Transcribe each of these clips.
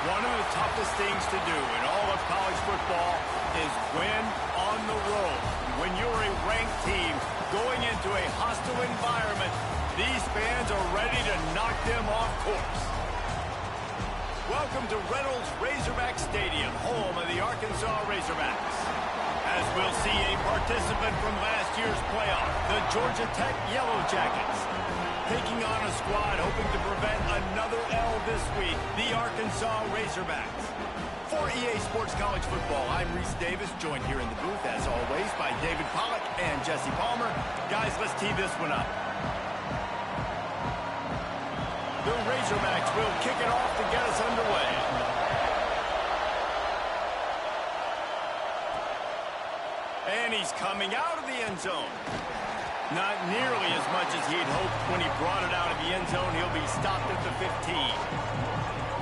One of the toughest things to do in all of college football is win on the road. When you're a ranked team going into a hostile environment, these fans are ready to knock them off course. Welcome to Reynolds Razorback Stadium, home of the Arkansas Razorbacks. As we'll see a participant from last year's playoff, the Georgia Tech Yellow Jackets, taking on a squad hoping to prevent another L this week, the Arkansas Razorbacks. For EA Sports College Football, I'm Reese Davis, joined here in the booth, as always, by David Pollack and Jesse Palmer. Guys, let's tee this one up. The Razorbacks will kick it off to get us underway. And he's coming out of the end zone. Not nearly as much as he'd hoped when he brought it out of the end zone. He'll be stopped at the 15.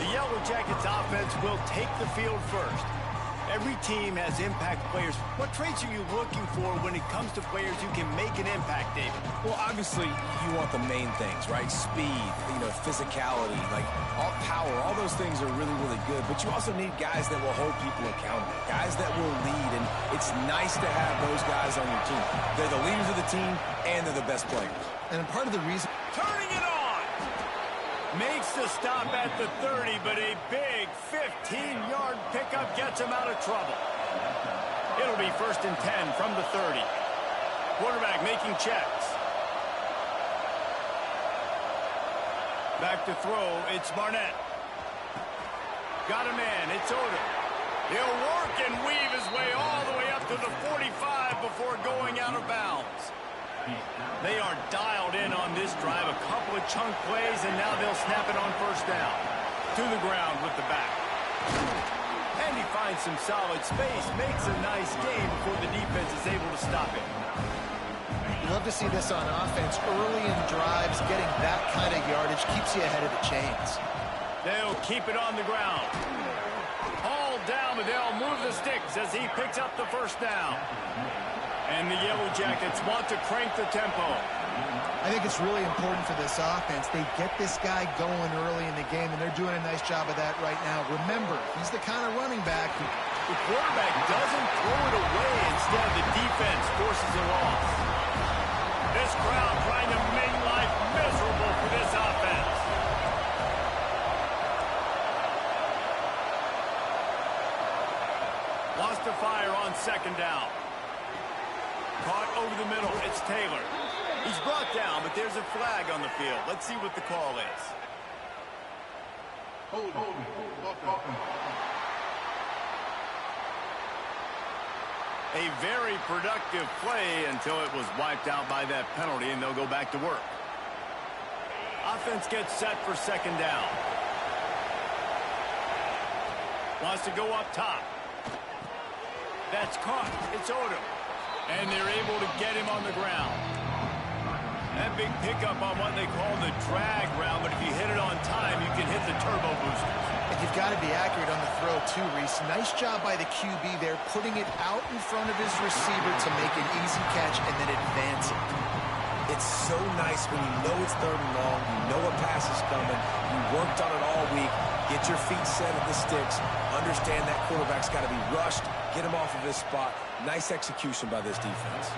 The Yellow Jackets offense will take the field first. Every team has impact players. What traits are you looking for when it comes to players who can make an impact, David? Well, obviously, you want the main things, right? Speed, physicality, like all power. All those things are really, really good. But you also need guys that will hold people accountable, guys that will lead. And it's nice to have those guys on your team. They're the leaders of the team, and they're the best players. And part of the reason... Turning it on! Makes the stop at the 30, but a big 15-yard pickup gets him out of trouble. It'll be 1st and 10 from the 30. Quarterback making checks. Back to throw, it's Barnett. Got a man, it's Odom. He'll work and weave his way all the way up to the 45 before going out of bounds. They are dialed in on this drive. A couple of chunk plays, and now they'll snap it on 1st down. To the ground with the back. And he finds some solid space. Makes a nice game before the defense is able to stop it. You love to see this on offense. Early in drives, getting that kind of yardage keeps you ahead of the chains. They'll keep it on the ground. Hauled down, but they'll move the sticks as he picks up the 1st down. And the Yellow Jackets want to crank the tempo. I think it's really important for this offense. They get this guy going early in the game, and they're doing a nice job of that right now. Remember, he's the kind of running back. The quarterback doesn't throw it away. Instead, the defense forces a loss. This crowd trying to make life miserable for this offense. Lost to fire on 2nd down. Caught over the middle. It's Taylor. He's brought down, but there's a flag on the field. Let's see what the call is. A very productive play until it was wiped out by that penalty, and they'll go back to work. Offense gets set for 2nd down. Wants to go up top. That's caught. It's Odom. And they're able to get him on the ground. That big pickup on what they call the drag route, but if you hit it on time, you can hit the turbo boosters. And you've got to be accurate on the throw, too, Reese. Nice job by the QB there, putting it out in front of his receiver to make an easy catch and then advance it. It's so nice when you know it's 3rd and long, you know a pass is coming, you worked on it all week, get your feet set at the sticks, understand that quarterback's got to be rushed, get him off of his spot. Nice execution by this defense.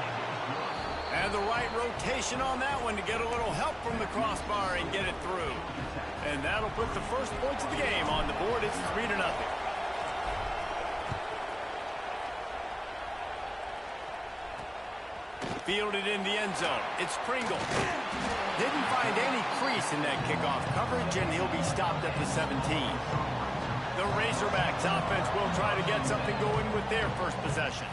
And the right rotation on that one to get a little help from the crossbar and get it through. And that'll put the first points of the game on the board. It's 3-0. Fielded in the end zone. It's Pringle. Didn't find any crease in that kickoff coverage, and he'll be stopped at the 17. The Razorbacks offense will try to get something going with their first possession.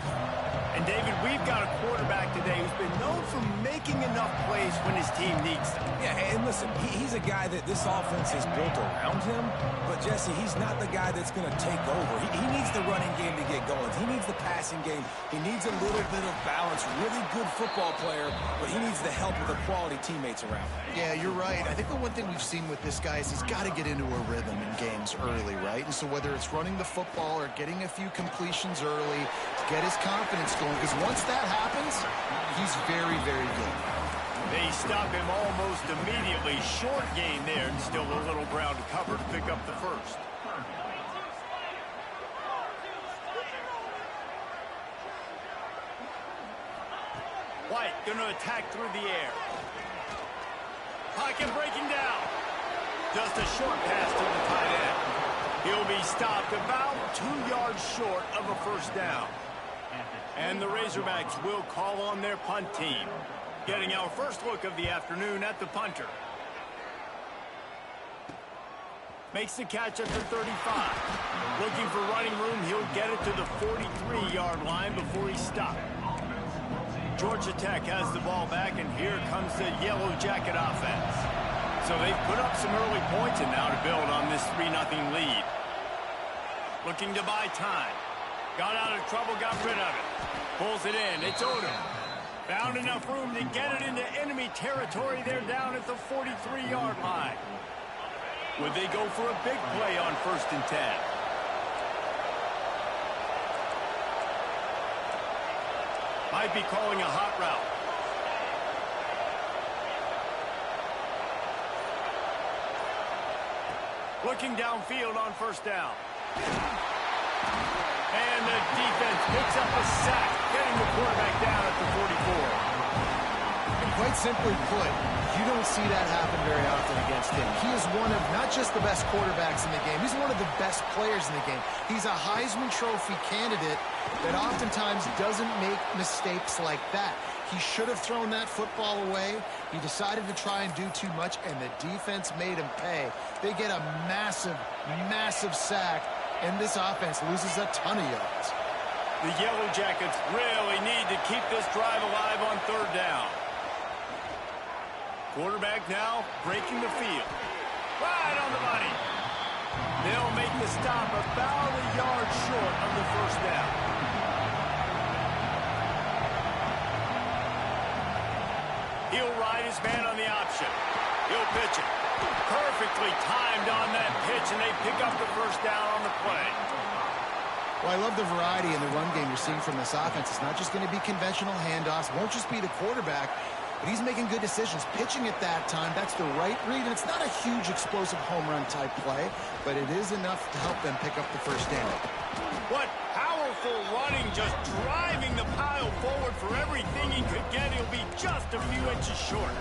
And, David, we've got a quarterback today who's been known for making enough plays when his team needs them. Yeah, and listen, he's a guy that this offense is built around him. But, Jesse, he's not the guy that's going to take over. He needs the running game to get going. He needs the passing game. He needs a little bit of balance. Really good football player, but he needs the help of the quality teammates around him. Yeah, you're right. I think the one thing we've seen with this guy is he's got to get into a rhythm in games early, right? And so whether it's running the football or getting a few completions early, get his confidence going, because once that happens, he's very, very good. They stop him almost immediately. Short gain there, and still a little ground to cover to pick up the first. going to attack through the air. Pocket breaking down. Just a short pass to the tight end. He'll be stopped about 2 yards short of a first down. And the Razorbacks will call on their punt team. Getting our first look of the afternoon at the punter. Makes the catch at the 35. Looking for running room, he'll get it to the 43-yard line before he's stopped. Georgia Tech has the ball back, and here comes the Yellow Jacket offense. So they've put up some early points and now to build on this 3-0 lead. Looking to buy time. Got out of trouble, got rid of it. Pulls it in. It's Odom. Found enough room to get it into enemy territory. They're down at the 43-yard line. Would they go for a big play on 1st and 10? Might be calling a hot route. Looking downfield on 1st down. And the defense picks up a sack, getting the quarterback down at the 44. And quite simply put, you don't see that happen very often against him. He is one of not just the best quarterbacks in the game, he's one of the best players in the game. He's a Heisman Trophy candidate that oftentimes doesn't make mistakes like that. He should have thrown that football away. He decided to try and do too much, and the defense made him pay. They get a massive, massive sack, and this offense loses a ton of yards. The Yellow Jackets really need to keep this drive alive on 3rd down. Quarterback now breaking the field. Right on the money. They'll make the stop about a yard short of the 1st down. He'll ride his man on the option. He'll pitch it. Perfectly timed on that pitch, and they pick up the 1st down on the play. Well, I love the variety in the run game you're seeing from this offense. It's not just going to be conventional handoffs. Won't just be the quarterback, but he's making good decisions. Pitching at that time, that's the right read, and it's not a huge explosive home run type play, but it is enough to help them pick up the 1st down. What powerful running, just driving the pile forward for everything he could get. He'll be just a few inches short.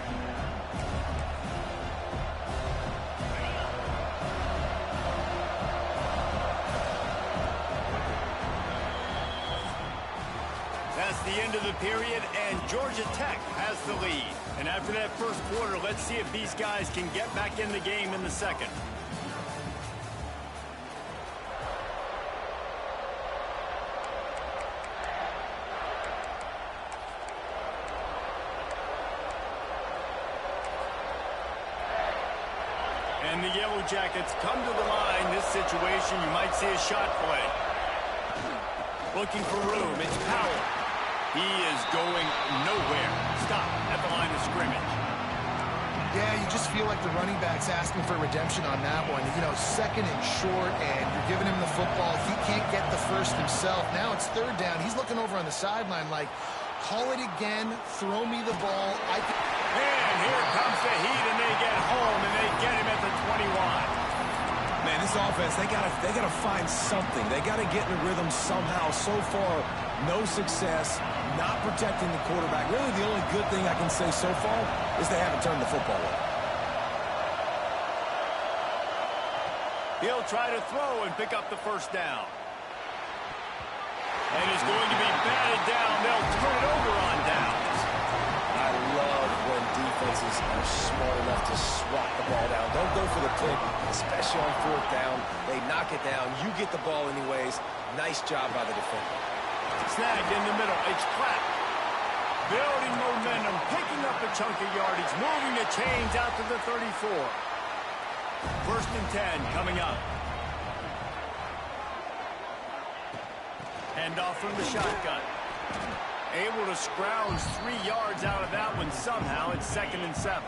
That's the end of the period, and Georgia Tech has the lead. And after that 1st quarter, let's see if these guys can get back in the game in the 2nd. And the Yellow Jackets come to the line. This situation, you might see a shot play. Looking for room. It's Powell. He is going nowhere. Stop at the line of scrimmage. Yeah, you just feel like the running back's asking for redemption on that one. You know, 2nd and short, and you're giving him the football. He can't get the 1st himself. Now it's 3rd down. He's looking over on the sideline like, call it again, throw me the ball. And here comes the heat, and they get home, and they get him at the 21. Man, this offense, they gotta find something. They gotta get in a rhythm somehow. So far, no success, not protecting the quarterback. Really, the only good thing I can say so far is they haven't turned the football over. He'll try to throw and pick up the 1st down. And it's going to be batted down. They'll turn it over on downs. I love when defenses are smart enough to swat the ball down. Don't go for the pick, especially on 4th down. They knock it down. You get the ball anyways. Nice job by the defender. Snagged in the middle. It's Pratt. Building momentum, picking up a chunk of yardage, moving the chains out to the 34. 1st and 10 coming up. Handoff from the shotgun. Able to scrounge 3 yards out of that one somehow. It's 2nd and 7.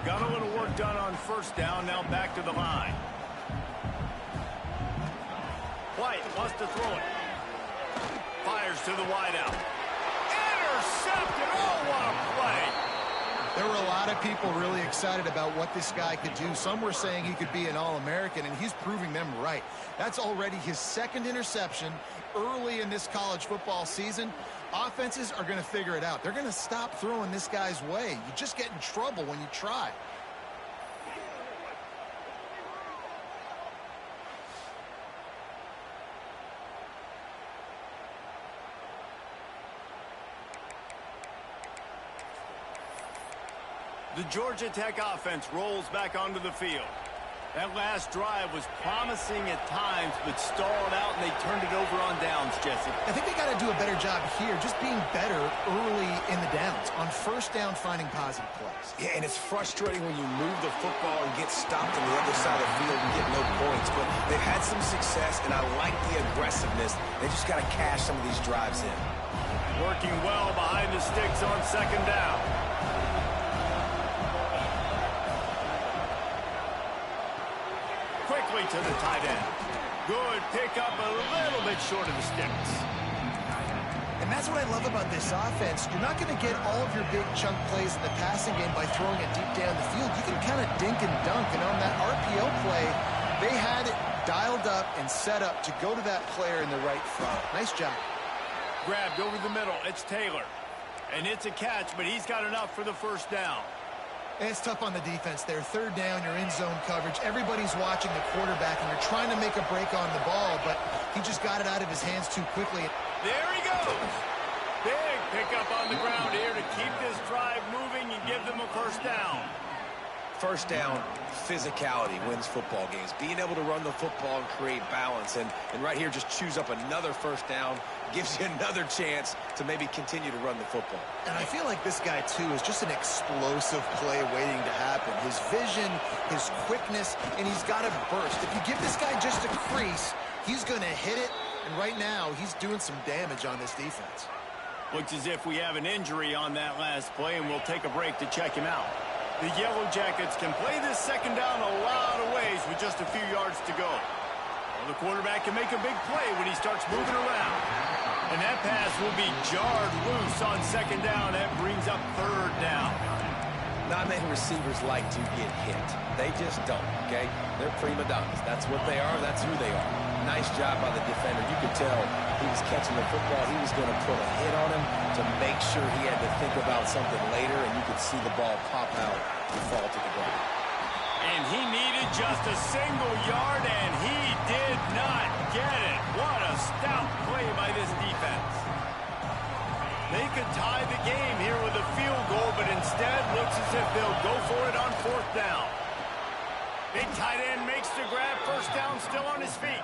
Got a little work done on 1st down. Now back to the line. White wants to throw it. Fires to the wideout. Intercepted. Oh, what a play. There were a lot of people really excited about what this guy could do. Some were saying he could be an All-American, and he's proving them right. That's already his second interception early in this college football season. Offenses are going to figure it out. They're going to stop throwing this guy's way. You just get in trouble when you try. The Georgia Tech offense rolls back onto the field. That last drive was promising at times, but stalled out, and they turned it over on downs, Jesse. I think they got to do a better job here, just being better early in the downs, on first down finding positive plays. Yeah, and it's frustrating when you move the football and get stopped on the other side of the field and get no points, but they've had some success, and I like the aggressiveness. They just got to cash some of these drives in. Working well behind the sticks on second down. Quickly to the tight end. Good pickup, a little bit short of the sticks. And that's what I love about this offense. You're not going to get all of your big chunk plays in the passing game by throwing it deep down the field. You can kind of dink and dunk. And on that RPO play, they had it dialed up and set up to go to that player in the right front. Nice job. Grabbed over the middle. It's Taylor. And it's a catch, but he's got enough for the first down. And it's tough on the defense there. Third down, you're in zone coverage. Everybody's watching the quarterback, and you're trying to make a break on the ball, but he just got it out of his hands too quickly. There he goes. Big pickup on the ground here to keep this drive moving and give them a first down. First down, physicality wins football games. Being able to run the football and create balance. And right here, just choose up another first down. Gives you another chance to maybe continue to run the football. And I feel like this guy, too, is just an explosive play waiting to happen. His vision, his quickness, and he's got a burst. If you give this guy just a crease, he's going to hit it. And right now, he's doing some damage on this defense. Looks as if we have an injury on that last play, and we'll take a break to check him out. The Yellow Jackets can play this second down a lot of ways with just a few yards to go. Well, the quarterback can make a big play when he starts moving around. And that pass will be jarred loose on second down. That brings up third down. Not many receivers like to get hit. They just don't, okay? They're prima donnas. That's what they are. That's who they are. Nice job by the defender. You could tell he was catching the football. He was going to put a hit on him to make sure he had to think about something later, and you could see the ball pop out and fall to the ground. And he needed just a single yard, and he did not get it. What a stout play by this defense. They could tie the game here with a field goal, but instead looks as if they'll go for it on fourth down. Big tight end makes the grab. First down, still on his feet.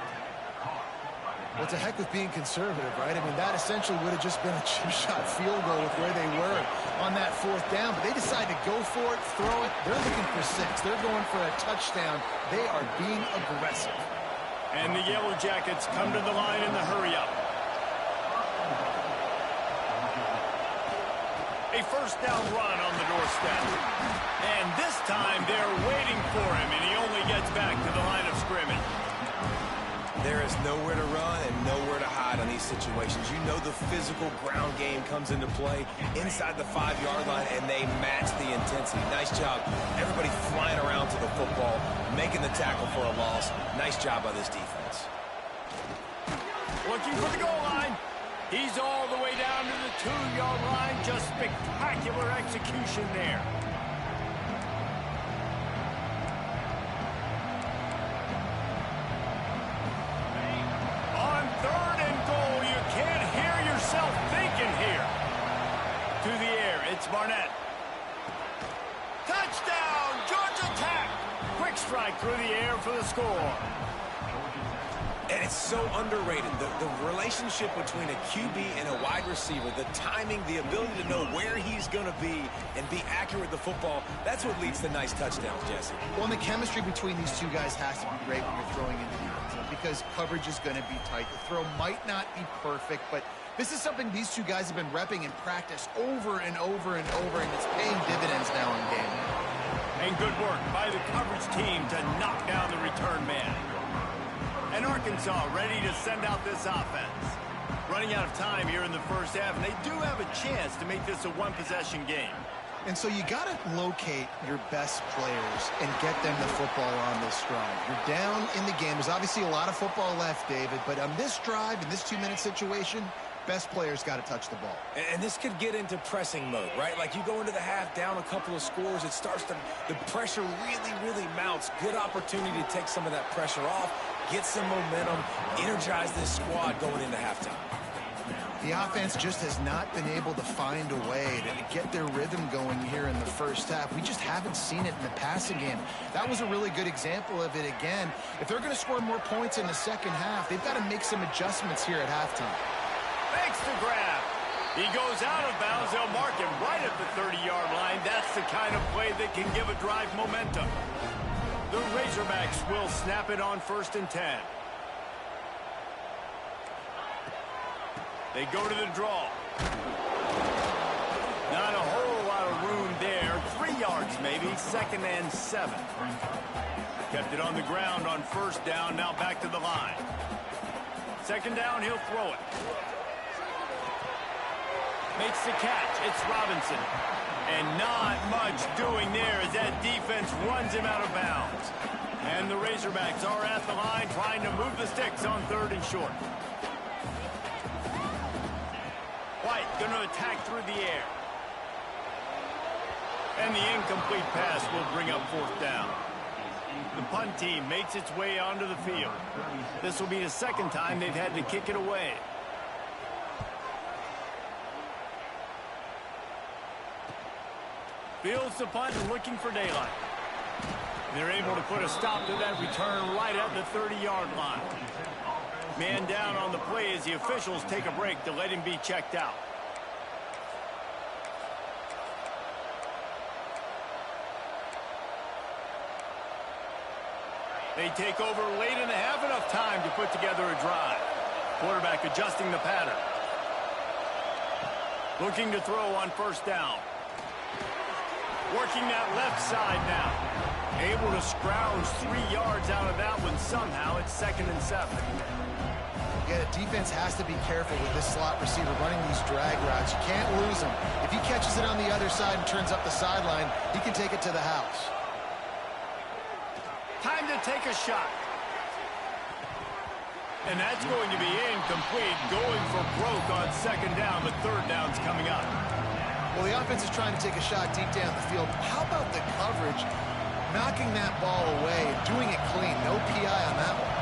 Well, it's a heck with being conservative, right? I mean, that essentially would have just been a chip shot field goal with where they were on that fourth down. But they decide to go for it, throw it. They're looking for 6. They're going for a touchdown. They are being aggressive. And the Yellow Jackets come to the line in the hurry-up. A first down run on the doorstep. And this time they're waiting for him, and he only gets back to the line of scrimmage. There is nowhere to run and nowhere to hide on these situations. You know the physical ground game comes into play inside the 5-yard line, and they match the intensity. Nice job. Everybody flying around to the football, making the tackle for a loss. Nice job by this defense. Looking for the goal line. He's all the way down to the 2-yard line. Just spectacular execution there. It's Barnett. Touchdown, Georgia Tech. Quick strike through the air for the score. And it's so underrated. The relationship between a QB and a wide receiver, the timing, the ability to know where he's going to be and be accurate with the football, that's what leads to nice touchdowns, Jesse. Well, and the chemistry between these two guys has to be great when you're throwing into the end zone because coverage is going to be tight. The throw might not be perfect, but this is something these two guys have been repping in practice over and over and over, and it's paying dividends now in game. And good work by the coverage team to knock down the return man. And Arkansas ready to send out this offense. Running out of time here in the first half, and they do have a chance to make this a one-possession game. And so you got to locate your best players and get them the football on this drive. You're down in the game. There's obviously a lot of football left, David, but on this drive, in this 2-minute situation, best players got to touch the ball. And this could get into pressing mode, right? Like you go into the half down a couple of scores, it starts to, the pressure really mounts. Good opportunity to take some of that pressure off, get some momentum, energize this squad going into halftime. The offense just has not been able to find a way to get their rhythm going here in the first half. We just haven't seen it in the passing game. That was a really good example of it again. If they're going to score more points in the second half, they've got to make some adjustments here at halftime. Makes the grab. He goes out of bounds. They'll mark him right at the 30-yard line. That's the kind of play that can give a drive momentum. The Razorbacks will snap it on 1st and 10. They go to the draw. Not a whole lot of room there. 3 yards maybe. 2nd and 7. Kept it on the ground on 1st down. Now back to the line. 2nd down, he'll throw it. Makes the catch. It's Robinson. And not much doing there as that defense runs him out of bounds. And the Razorbacks are at the line trying to move the sticks on 3rd and short. White going to attack through the air. And the incomplete pass will bring up 4th down. The punt team makes its way onto the field. This will be the 2nd time they've had to kick it away. Fields the punt and looking for daylight. They're able to put a stop to that return right at the 30-yard line. Man down on the play as the officials take a break to let him be checked out. They take over late in the half, enough time to put together a drive. Quarterback adjusting the pattern. Looking to throw on 1st down. Working that left side now. Able to scrounge 3 yards out of that one somehow. It's 2nd and 7. Yeah, the defense has to be careful with this slot receiver running these drag routes. You can't lose him. If he catches it on the other side and turns up the sideline, he can take it to the house. Time to take a shot. And that's going to be incomplete. Going for broke on 2nd down, but 3rd down's coming up. Well, the offense is trying to take a shot deep down the field. How about the coverage? Knocking that ball away and doing it clean. No PI on that one.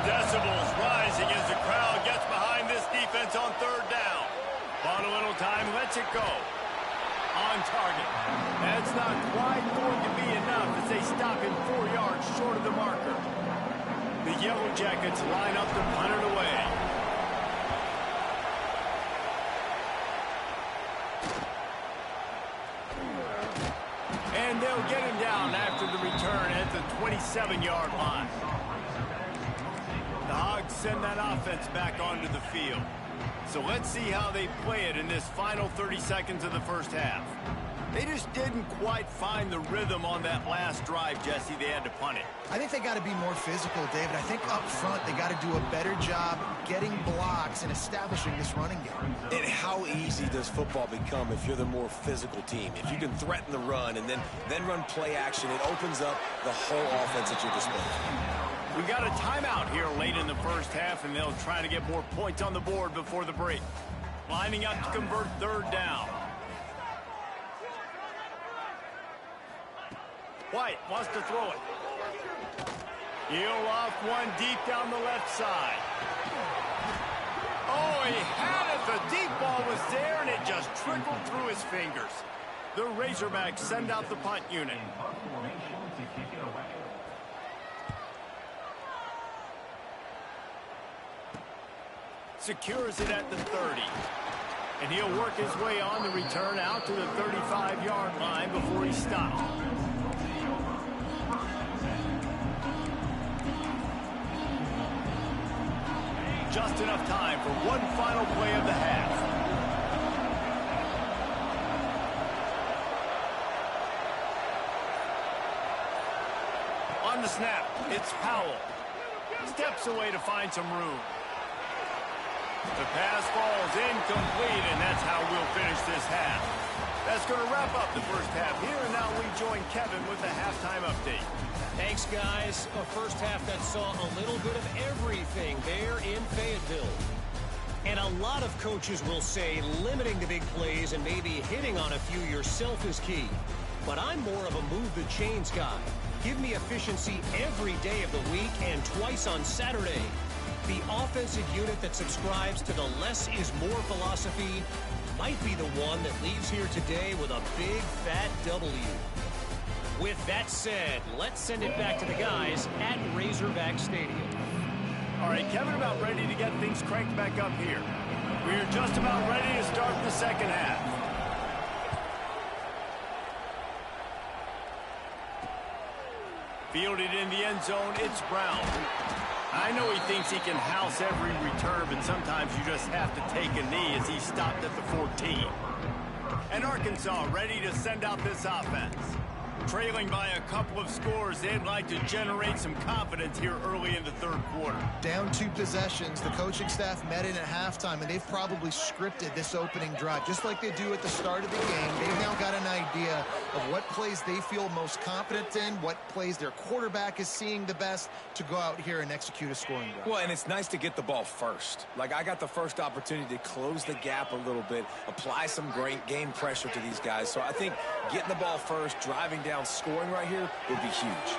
Decibels rising as the crowd gets behind this defense on 3rd down. Bought a little time, lets it go. On target. That's not quite going to be enough as they stop him 4 yards short of the marker. The Yellow Jackets line up to punt it away. And they'll get him down after the return at the 27-yard line. The Hogs send that offense back onto the field. So let's see how they play it in this final 30 seconds of the first half. They just didn't quite find the rhythm on that last drive, Jesse. They had to punt it. I think they got to be more physical, David. I think up front they got to do a better job getting blocks and establishing this running game. And how easy does football become if you're the more physical team? If you can threaten the run and then run play action, it opens up the whole offense at your disposal. We got a timeout here late in the first half, and they'll try to get more points on the board before the break. Lining up to convert 3rd down. White wants to throw it. He'll off one deep down the left side. Oh, he had it. The deep ball was there, and it just trickled through his fingers. The Razorbacks send out the punt unit. Secures it at the 30. And he'll work his way on the return out to the 35-yard line before he stops. Just enough time for one final play of the half. On the snap, it's Powell. Steps away to find some room. The pass falls incomplete, and that's how we'll finish this half. That's going to wrap up the first half here, and now we join Kevin with the halftime update. Thanks, guys. A first half that saw a little bit of everything there in Fayetteville. And a lot of coaches will say limiting the big plays and maybe hitting on a few yourself is key. But I'm more of a move the chains guy. Give me efficiency every day of the week and twice on Saturday. The offensive unit that subscribes to the less is more philosophy might be the one that leaves here today with a big fat W. With that said, let's send it back to the guys at Razorback Stadium. All right, Kevin, about ready to get things cranked back up here. We're just about ready to start the second half. Fielded in the end zone, it's Brown. I know he thinks he can house every return, but sometimes you just have to take a knee as he stopped at the 14. And Arkansas ready to send out this offense. Trailing by a couple of scores, they'd like to generate some confidence here early in the third quarter. Down 2 possessions, the coaching staff met in at halftime, and they've probably scripted this opening drive, just like they do at the start of the game. They've now got an idea of what plays they feel most confident in, what plays their quarterback is seeing the best to go out here and execute a scoring drive. Well, and it's nice to get the ball first. Like, I got the first opportunity to close the gap a little bit, apply some great game pressure to these guys. So I think getting the ball first, driving down, scoring right here would be huge.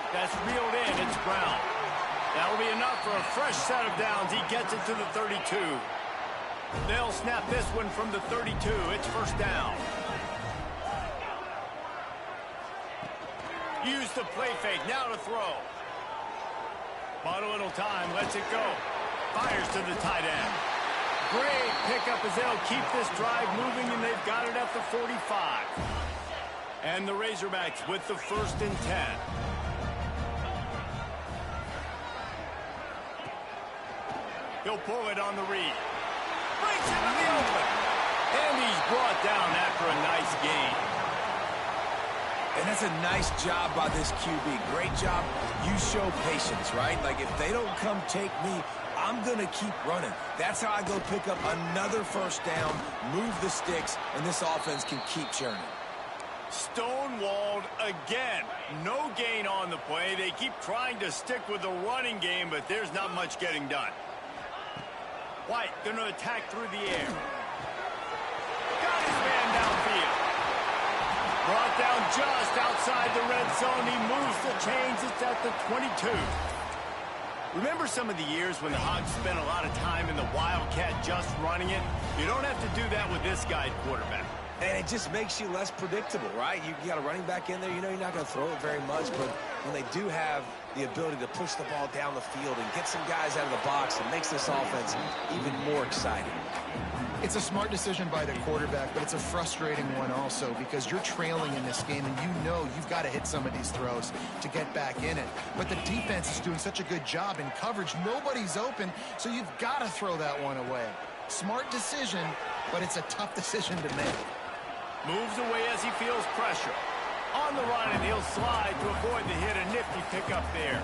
That's reeled in. It's Brown. That'll be enough for a fresh set of downs. He gets it to the 32. They'll snap this one from the 32. It's first down. Use the play fake. Now to throw. Bought a little time. Lets it go. Fires to the tight end. Great pickup as they'll keep this drive moving, and they've got it at the 45. And the Razorbacks with the 1st and 10. He'll pull it on the read. Breaks into the open. And he's brought down after a nice gain. And that's a nice job by this QB. Great job. You show patience, right? Like, if they don't come take me, I'm going to keep running. That's how I go pick up another first down, move the sticks, and this offense can keep churning. Stonewalled again. No gain on the play. They keep trying to stick with the running game, but there's not much getting done. White going to attack through the air. Got his man downfield. Brought down just outside the red zone. He moves the chains. It's at the 22. Remember some of the years when the Hogs spent a lot of time in the Wildcat just running it? You don't have to do that with this guy quarterback. And it just makes you less predictable, right? You got a running back in there. You know you're not going to throw it very much, but when they do have the ability to push the ball down the field and get some guys out of the box, it makes this offense even more exciting. It's a smart decision by the quarterback, but it's a frustrating one also because you're trailing in this game, and you know you've got to hit some of these throws to get back in it. But the defense is doing such a good job in coverage. Nobody's open, so you've got to throw that one away. Smart decision, but it's a tough decision to make. Moves away as he feels pressure. On the run, and he'll slide to avoid the hit. A nifty pickup there.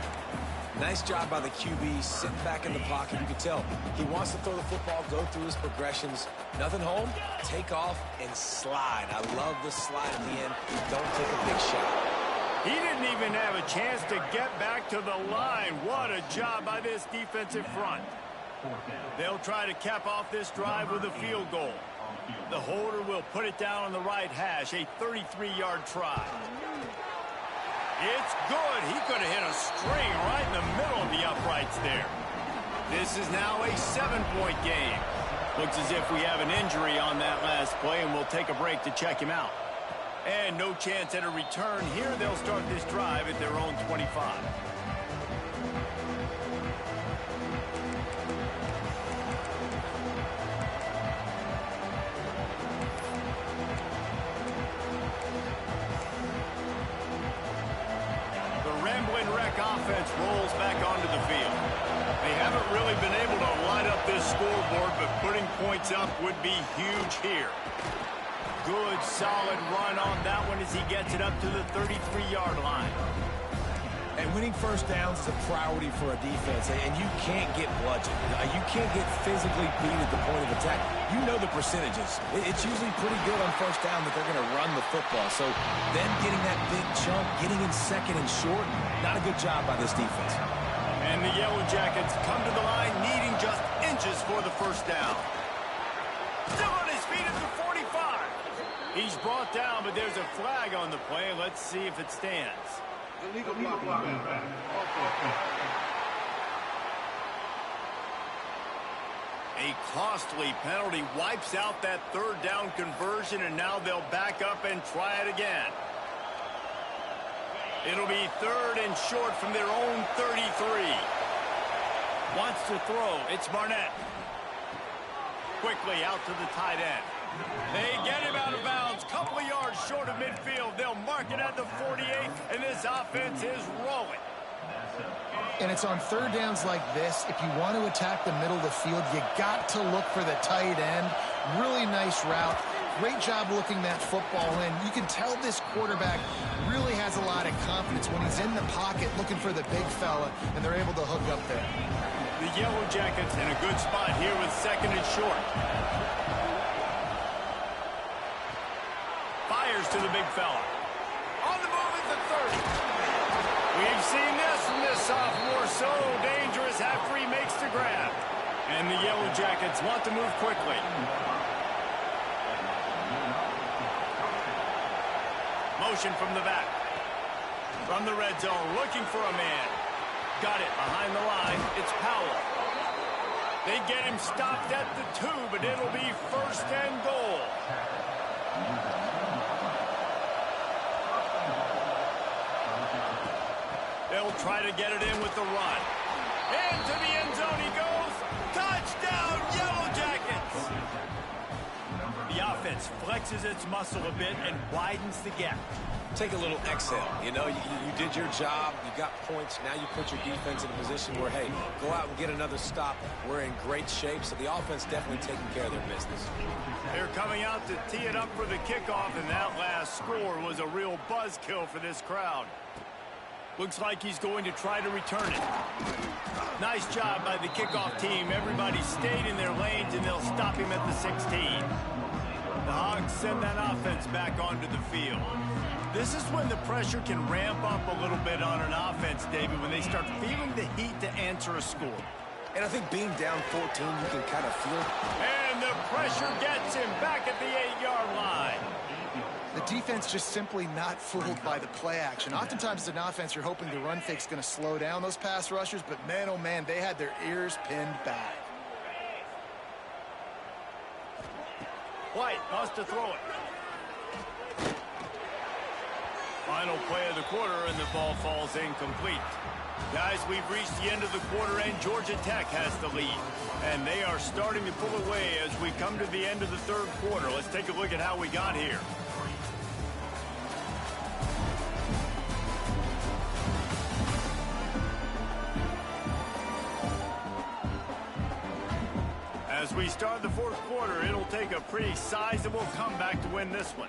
Nice job by the QB, sitting back in the pocket. You can tell he wants to throw the football, go through his progressions. Nothing home, take off, and slide. I love the slide at the end. Don't take a big shot. He didn't even have a chance to get back to the line. What a job by this defensive front. They'll try to cap off this drive with a field goal. The holder will put it down on the right hash, a 33-yard try. It's good. He could have hit a string right in the middle of the uprights there. This is now a 7-point game. Looks as if we have an injury on that last play, and we'll take a break to check him out. And no chance at a return here. They'll start this drive at their own 25. Offense rolls back onto the field. They haven't really been able to light up this scoreboard, but putting points up would be huge here. Good, solid run on that one as he gets it up to the 33-yard line. And winning first downs is a priority for a defense, and you can't get bludgeoned. You can't get physically beat at the point of attack. You know the percentages. It's usually pretty good on first down that they're going to run the football. So them getting that big chunk, getting in second and short, not a good job by this defense. And the Yellow Jackets come to the line needing just inches for the first down. Still on his feet at the 45. He's brought down, but there's a flag on the play. Let's see if it stands. Illegal blocking. A costly penalty wipes out that third down conversion, and now they'll back up and try it again. It'll be third and short from their own 33. Wants to throw. It's Barnett. Quickly out to the tight end. They get him out of bounds. Couple of yards short of midfield. They'll mark it at the 48, and this offense is rolling. And it's on third downs like this. If you want to attack the middle of the field, you got to look for the tight end. Really nice route. Great job looking that football in. You can tell this quarterback really has a lot of confidence when he's in the pocket looking for the big fella, and they're able to hook up there. The Yellow Jackets in a good spot here with second and short. Fires to the big fella. On the move at the 30. We've seen this from this sophomore. So dangerous after he makes the grab. And the Yellow Jackets want to move quickly. Motion from the back. From the red zone, looking for a man. Got it behind the line. It's Powell. They get him stopped at the 2, but it'll be first and goal. They'll try to get it in with the run. Into the end zone he goes. Touchdown, Yellow Jackets! The offense flexes its muscle a bit and widens the gap. Take a little exhale. You know, you did your job. You got points. Now you put your defense in a position where, hey, go out and get another stop. We're in great shape, so the offense definitely taking care of their business. They're coming out to tee it up for the kickoff, and that last score was a real buzzkill for this crowd. Looks like he's going to try to return it. Nice job by the kickoff team. Everybody stayed in their lanes, and they'll stop him at the 16. The Hogs send that offense back onto the field. This is when the pressure can ramp up a little bit on an offense, David, when they start feeling the heat to answer a score. And I think being down 14, you can kind of feel it. And the pressure gets him back at the 8-yard line. The defense just simply not fooled by the play action. Oftentimes as an offense, you're hoping the run fake's going to slow down those pass rushers, but man, oh man, they had their ears pinned back. White wants to throw it. Final play of the quarter, and the ball falls incomplete. Guys, we've reached the end of the quarter, and Georgia Tech has the lead. And they are starting to pull away as we come to the end of the third quarter. Let's take a look at how we got here. As we start the fourth quarter, it'll take a pretty sizable comeback to win this one.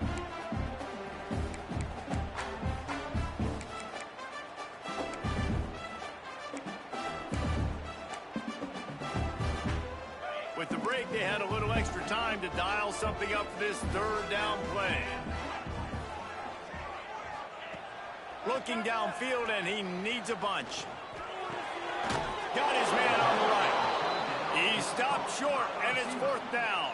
With the break, they had a little extra time to dial something up for this third down play. Looking downfield, and he needs a bunch. Got his man on the right. He stopped short, and it's fourth down.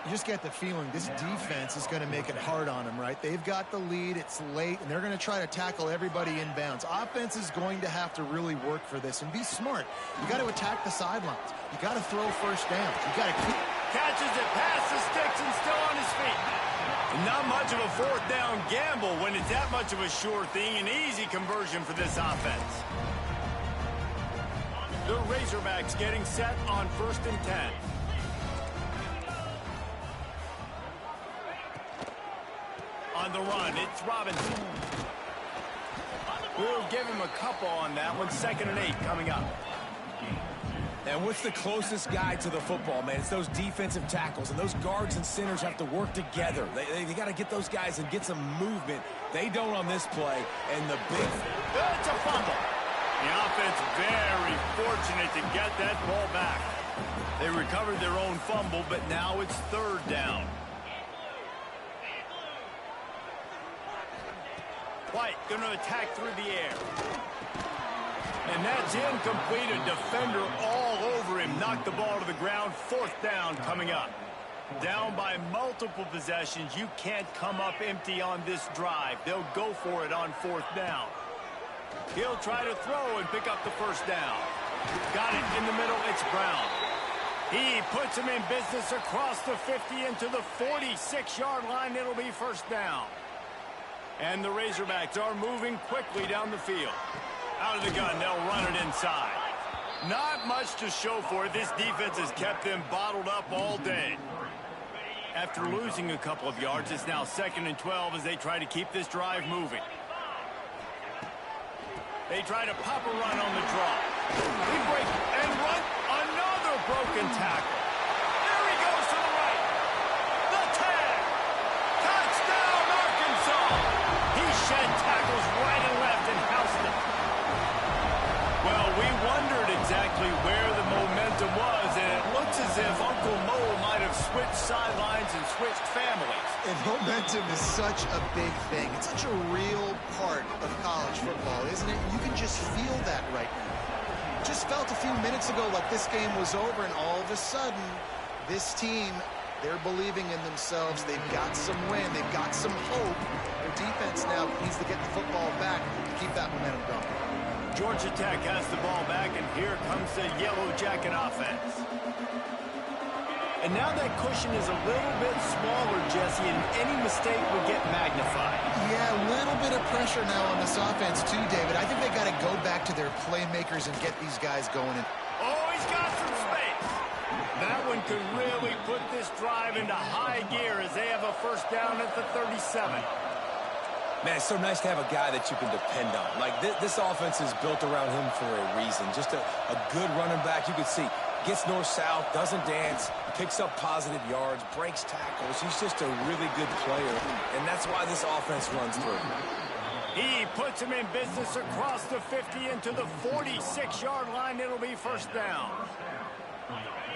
You just get the feeling this defense is going to make it hard on them, right? They've got the lead, it's late, and they're going to try to tackle everybody inbounds. Offense is going to have to really work for this and be smart. You got to attack the sidelines. You got to throw first down. You got to keep... Catches it past the sticks and still on his feet. Not much of a fourth down gamble when it's that much of a sure thing. An easy conversion for this offense. The Razorbacks getting set on 1st and 10. On the run, it's Robinson. We'll give him a couple on that one. 2nd and 8 coming up. And what's the closest guy to the football, man? It's those defensive tackles, and those guards and centers have to work together. They got to get those guys and get some movement. They don't on this play, and the big... It's a fumble. The offense very fortunate to get that ball back. They recovered their own fumble, but now it's third down. White going to attack through the air. And that's incomplete. A defender all over him. Knocked the ball to the ground. Fourth down coming up. Down by multiple possessions. You can't come up empty on this drive. They'll go for it on fourth down. He'll try to throw and pick up the first down. Got it in the middle. It's Brown. He puts him in business across the 50 into the 46-yard line. It'll be first down. And the Razorbacks are moving quickly down the field. Out of the gun, they'll run it inside. Not much to show for it. This defense has kept them bottled up all day. After losing a couple of yards, it's now 2nd and 12 as they try to keep this drive moving. They try to pop a run on the draw. They break and run. Another broken tackle. There he goes to the right. The tag. Touchdown, Arkansas. He shed tackles right and left and housed them. Well, we wondered exactly where the momentum was, and it looks as if Uncle Mo might have switched sidelines and switched families. And momentum is such a big thing. It's such a real part of college football, isn't it? You can just feel that right now. Just felt a few minutes ago like this game was over, and all of a sudden, this team, they're believing in themselves. They've got some win. They've got some hope. Their defense now needs to get the football back to keep that momentum going. Georgia Tech has the ball back, and here comes the Yellow Jacket offense. And now that cushion is a little bit smaller, Jesse, and any mistake will get magnified. Yeah, a little bit of pressure now on this offense too, David. I think they got to go back to their playmakers and get these guys going. Oh, he's got some space. That one could really put this drive into high gear as they have a first down at the 37. Man, it's so nice to have a guy that you can depend on. Like, this offense is built around him for a reason. Just a good running back. You can see, gets north-south, doesn't dance, picks up positive yards, breaks tackles. He's just a really good player, and that's why this offense runs through. He puts him in business across the 50 into the 46-yard line. It'll be first down.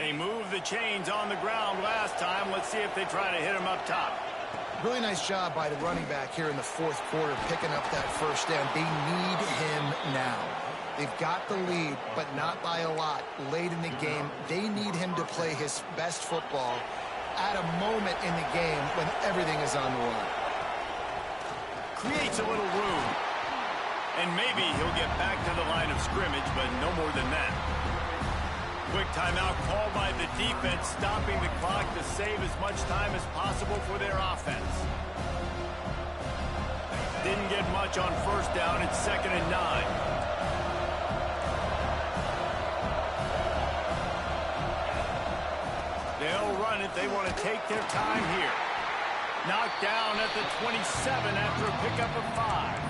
They moved the chains on the ground last time. Let's see if they try to hit him up top. Really nice job by the running back here in the fourth quarter, picking up that first down. They need him now. They've got the lead, but not by a lot late in the game. They need him to play his best football at a moment in the game when everything is on the line. Creates a little room. And maybe he'll get back to the line of scrimmage, but no more than that. Quick timeout called by the defense, stopping the clock to save as much time as possible for their offense. Didn't get much on first down. It's 2nd and 9. They'll run it. They want to take their time here. Knocked down at the 27 after a pickup of 5.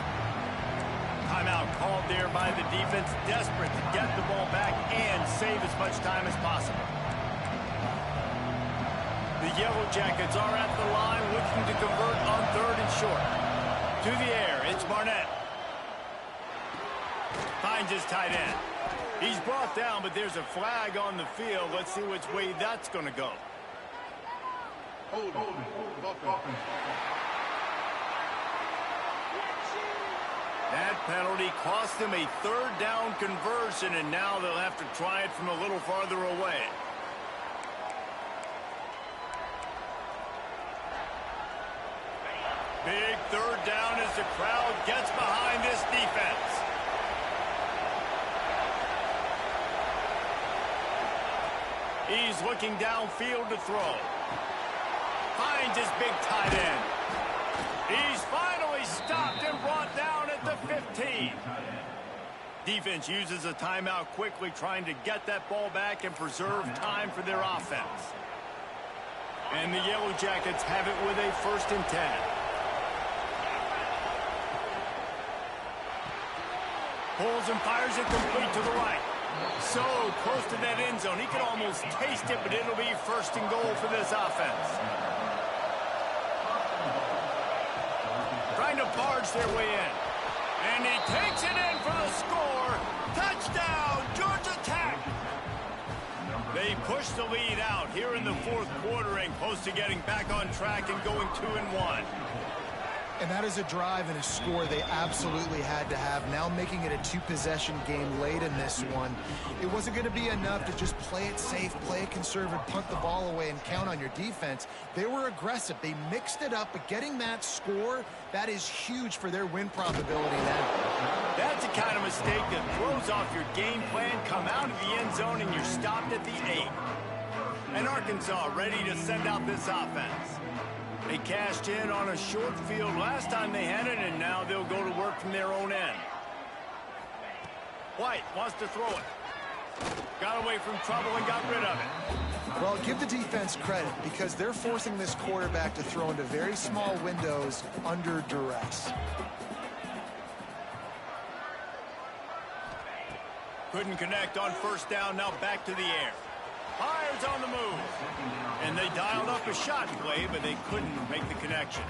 Timeout called there by the defense, desperate to get the ball back and save as much time as possible. The Yellow Jackets are at the line looking to convert on 3rd and short. To the air, it's Barnett. Finds his tight end. He's brought down, but there's a flag on the field. Let's see which way that's going to go. Hold on. That penalty cost them a 3rd down conversion, and now they'll have to try it from a little farther away. Big 3rd down as the crowd gets behind this defense. He's looking downfield to throw. Finds his big tight end. He's finally stopped and brought down at the 15. Defense uses a timeout quickly, trying to get that ball back and preserve time for their offense. And the Yellow Jackets have it with a 1st and 10. Pulls and fires it complete to the right. So close to that end zone. He can almost taste it, but it'll be first and goal for this offense. Trying to barge their way in. And he takes it in for the score. Touchdown, Georgia Tech. They push the lead out here in the fourth quarter and close to getting back on track and going 2-1. And that is a drive and a score they absolutely had to have. Now making it a two-possession game late in this one. It wasn't going to be enough to just play it safe, play it conservative, punt the ball away, and count on your defense. They were aggressive. They mixed it up, but getting that score, that is huge for their win probability now. That's the kind of mistake that throws off your game plan. Come out of the end zone, and you're stopped at the 8. And Arkansas ready to send out this offense. They cashed in on a short field last time they had it, and now they'll go to work from their own end. White wants to throw it. Got away from trouble and got rid of it. Well, give the defense credit because they're forcing this quarterback to throw into very small windows under duress. Couldn't connect on first down, now back to the air. Fires on the move. And they dialed up a shot play, but they couldn't make the connection.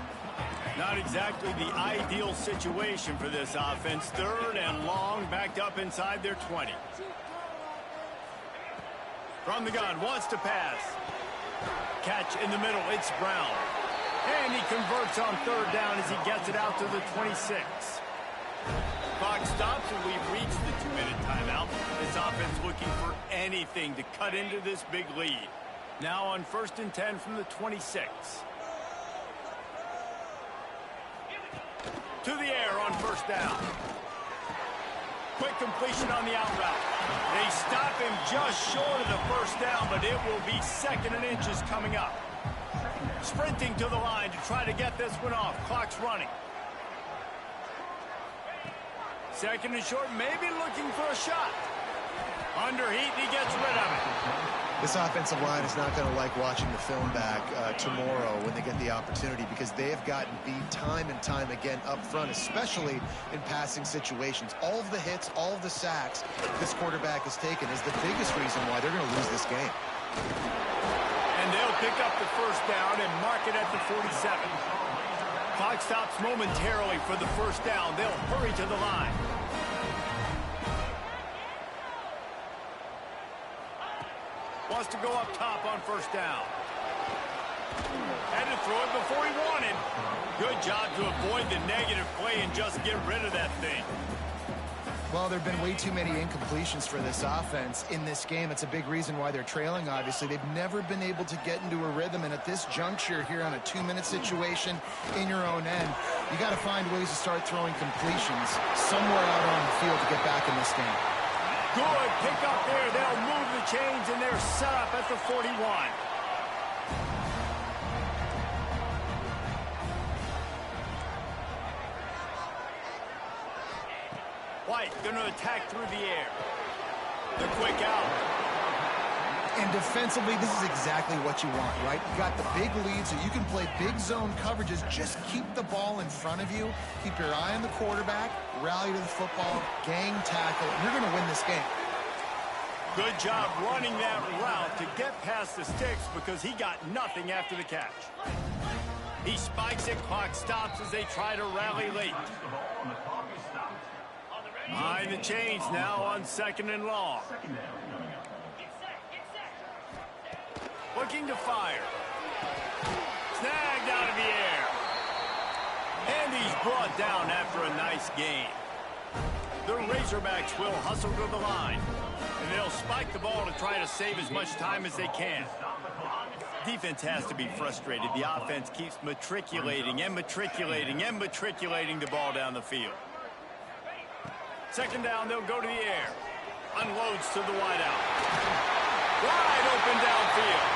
Not exactly the ideal situation for this offense. Third and long, backed up inside their 20. From the gun, wants to pass. Catch in the middle, it's Brown. And he converts on third down as he gets it out to the 26. Clock stops and we've reached the 2-minute timeout. This offense looking for anything to cut into this big lead. Now on 1st and 10 from the 26. To the air on first down. Quick completion on the out route. They stop him just short of the first down, but it will be 2nd and inches coming up. Sprinting to the line to try to get this one off. Clock's running. 2nd and short, maybe looking for a shot. Under heat, he gets rid of it. This offensive line is not going to like watching the film back tomorrow when they get the opportunity because they have gotten beat time and time again up front, especially in passing situations. All of the hits, all of the sacks this quarterback has taken is the biggest reason why they're going to lose this game. And they'll pick up the first down and mark it at the 47. Clock stops momentarily for the first down. They'll hurry to the line. Wants to go up top on first down. Had to throw it before he wanted. Good job to avoid the negative play and just get rid of that thing. Well, there have been way too many incompletions for this offense in this game. It's a big reason why they're trailing, obviously. They've never been able to get into a rhythm, and at this juncture here on a 2-minute situation in your own end, you got to find ways to start throwing completions somewhere out on the field to get back in this game. Good pick up there. They'll move the chains, and they're set up at the 41. White going to attack through the air. The quick out. And defensively, this is exactly what you want, right? You got the big lead, so you can play big zone coverages. Just keep the ball in front of you. Keep your eye on the quarterback. Rally to the football. Gang tackle. You're going to win this game. Good job running that route to get past the sticks because he got nothing after the catch. He spikes it. Clock stops as they try to rally late. Behind the chains now on 2nd and long. Looking to fire. Snagged out of the air. And he's brought down after a nice gain. The Razorbacks will hustle to the line. And they'll spike the ball to try to save as much time as they can. Defense has to be frustrated. The offense keeps matriculating and matriculating and matriculating the ball down the field. 2nd down, they'll go to the air. Unloads to the wideout. Wide open downfield.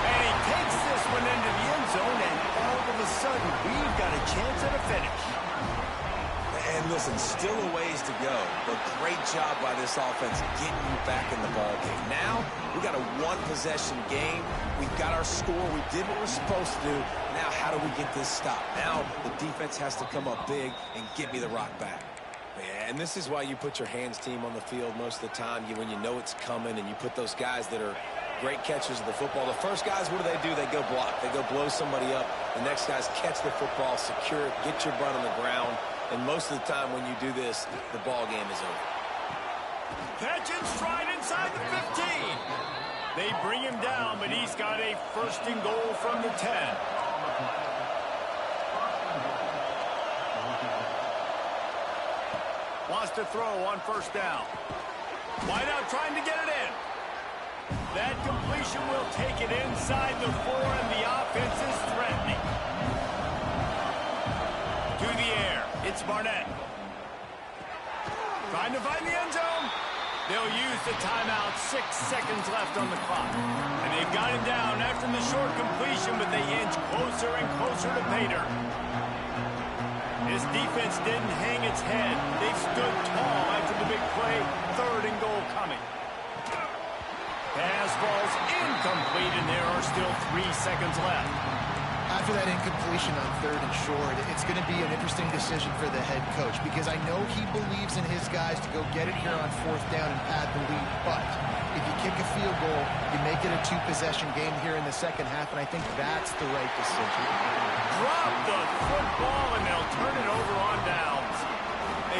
And he takes this one into the end zone, and all of a sudden, we've got a chance at a finish. And listen, still a ways to go, but great job by this offense getting you back in the ball game. Now, we got a one-possession game. We've got our score. We did what we're supposed to do. Now, how do we get this stopped? Now, the defense has to come up big and get me the rock back. Yeah, and this is why you put your hands team on the field most of the time. When you know it's coming, and you put those guys that are great catchers of the football. The first guys, what do? They go block. They go blow somebody up. The next guys catch the football, secure it, get your butt on the ground. And most of the time when you do this, the ball game is over. Catch and stride inside the 15. They bring him down, but he's got a first and goal from the 10. Wants to throw on first down. Wide out trying to get it in. That completion will take it inside the 4, and the offense is threatening. To the air, it's Barnett. Trying to find the end zone. They'll use the timeout. 6 seconds left on the clock. And they've got him down after the short completion, but they inch closer and closer to pay dirt. This defense didn't hang its head. They've stood tall after the big play. 3rd and goal coming. Pass falls incomplete, and there are still 3 seconds left. After that incompletion on 3rd and short, it's going to be an interesting decision for the head coach, because I know he believes in his guys to go get it here on 4th down and pad the lead. But if you kick a field goal, you make it a 2-possession game here in the second half, and I think that's the right decision. Drop the football, and they'll turn it over on downs.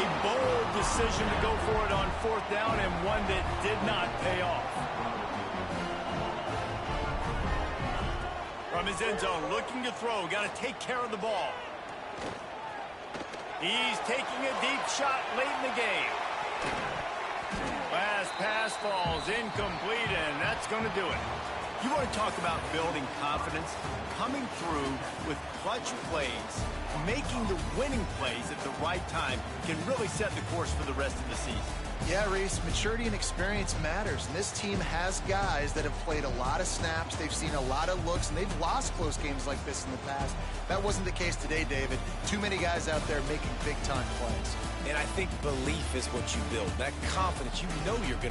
A bold decision to go for it on 4th down, and one that did not pay off. From his end zone, looking to throw. Got to take care of the ball. He's taking a deep shot late in the game. Last pass falls incomplete, and that's going to do it. You want to talk about building confidence? Coming through with clutch plays, making the winning plays at the right time can really set the course for the rest of the season. Yeah, Reese, maturity and experience matters. And this team has guys that have played a lot of snaps. They've seen a lot of looks, and they've lost close games like this in the past. That wasn't the case today, David. Too many guys out there making big-time plays. And I think belief is what you build. That confidence, you know you're going to